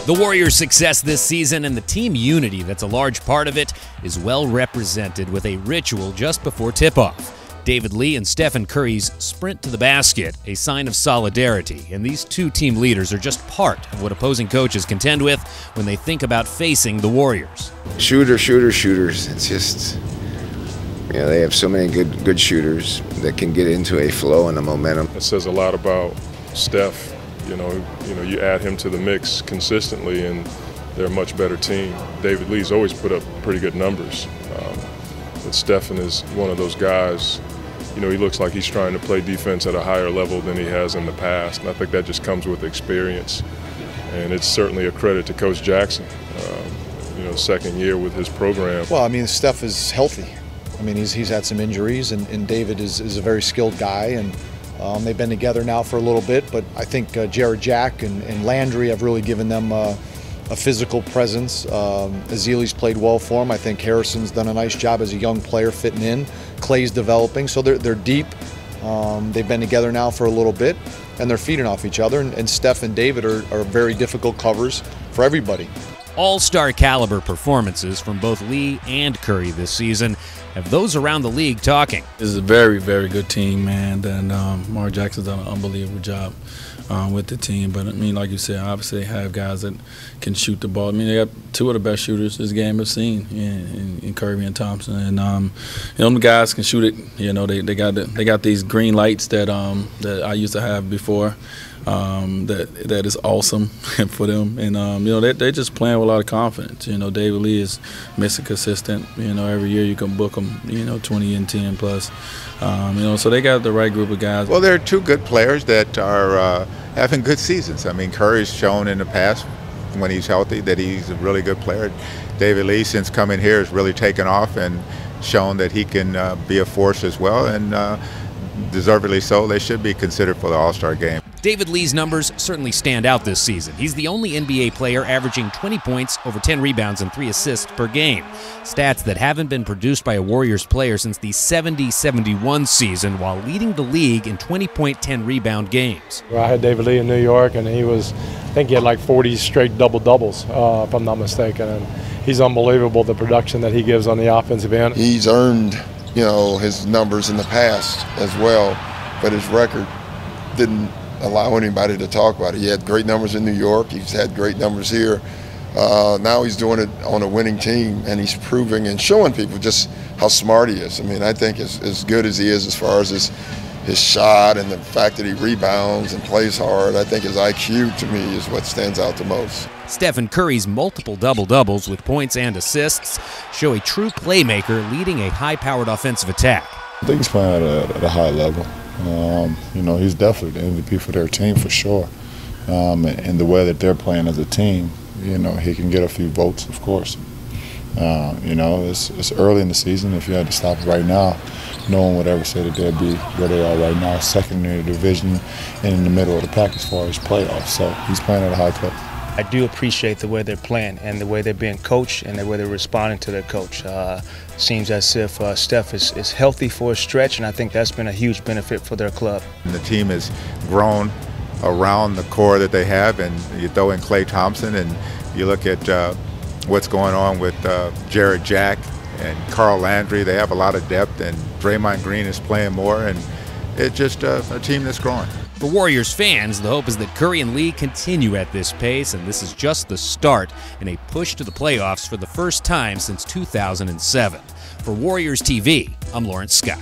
The Warriors' success this season and the team unity that's a large part of it is well represented with a ritual just before tip-off. David Lee and Stephen Curry's sprint to the basket, a sign of solidarity, and these two team leaders are just part of what opposing coaches contend with when they think about facing the Warriors. Shooters. It's just, you know, they have so many good shooters that can get into a flow and a momentum. It says a lot about Steph. You know, you add him to the mix consistently, and they're a much better team. David Lee's always put up pretty good numbers, but Stephen is one of those guys. You know, he looks like he's trying to play defense at a higher level than he has in the past, and I think that just comes with experience. And it's certainly a credit to Coach Jackson. You know, second year with his program. Well, I mean, Steph is healthy. I mean, he's had some injuries, and David is a very skilled guy, and they've been together now for a little bit, but I think JACQUE and Landry have really given them a physical presence. Ezeli's played well for him. I think Harrison's done a nice job as a young player fitting in. Clay's developing, so they're deep. They've been together now for a little bit, and they're feeding off each other, and Steph and David are very difficult covers for everybody. All-star caliber performances from both Lee and Curry this season have those around the league talking. This is a very, very good team, man, and Mark Jackson's done an unbelievable job with the team. But, I mean, like you said, obviously they have guys that can shoot the ball. I mean, they got two of the best shooters this game has seen in Curry and Thompson. And, you know, the guys can shoot it. You know, they got these green lights that I used to have before. That is awesome for them, and you know, they're just playing with a lot of confidence. You know, David Lee is Mr. Consistent. You know, every year you can book them. You know, 20 and 10 plus. You know, so they got the right group of guys. Well, there are two good players that are having good seasons. I mean, Curry's shown in the past when he's healthy that he's a really good player. David Lee, since coming here, has really taken off and shown that he can be a force as well, and deservedly so. They should be considered for the All-Star game. David Lee's numbers certainly stand out this season. He's the only NBA player averaging 20 points, over 10 rebounds, and 3 assists per game. Stats that haven't been produced by a Warriors player since the 70-71 season, while leading the league in 20-point, 10-rebound games. I had David Lee in New York, and I think he had like 40 straight double-doubles, if I'm not mistaken. And he's unbelievable, the production that he gives on the offensive end. He's earned, you know, his numbers in the past as well, but his record didn't allow anybody to talk about it. He had great numbers in New York. He's had great numbers here. Now he's doing it on a winning team, and he's proving and showing people just how smart he is. I mean, I think as good as he is as far as his shot and the fact that he rebounds and plays hard, I think his IQ to me is what stands out the most. Stephen Curry's multiple double-doubles with points and assists show a true playmaker leading a high-powered offensive attack. I think he's playing at a high level. You know, he's definitely the MVP for their team for sure. And the way that they're playing as a team, you know, he can get a few votes, of course. You know, it's early in the season. If you had to stop it right now, no one would ever say that they'd be where they are right now, second in the division and in the middle of the pack as far as playoffs. So he's playing at a high clip. I do appreciate the way they're playing and the way they're being coached and the way they're responding to their coach. Seems as if Steph is healthy for a stretch, and I think that's been a huge benefit for their club. And the team has grown around the core that they have, and you throw in Klay Thompson, and you look at what's going on with JACQUE and KARL Landry. They have a lot of depth, and Draymond Green is playing more, and it's just a team that's growing. For Warriors fans, the hope is that Curry and Lee continue at this pace, and this is just the start in a push to the playoffs for the first time since 2007. For Warriors TV, I'm Lawrence Scott.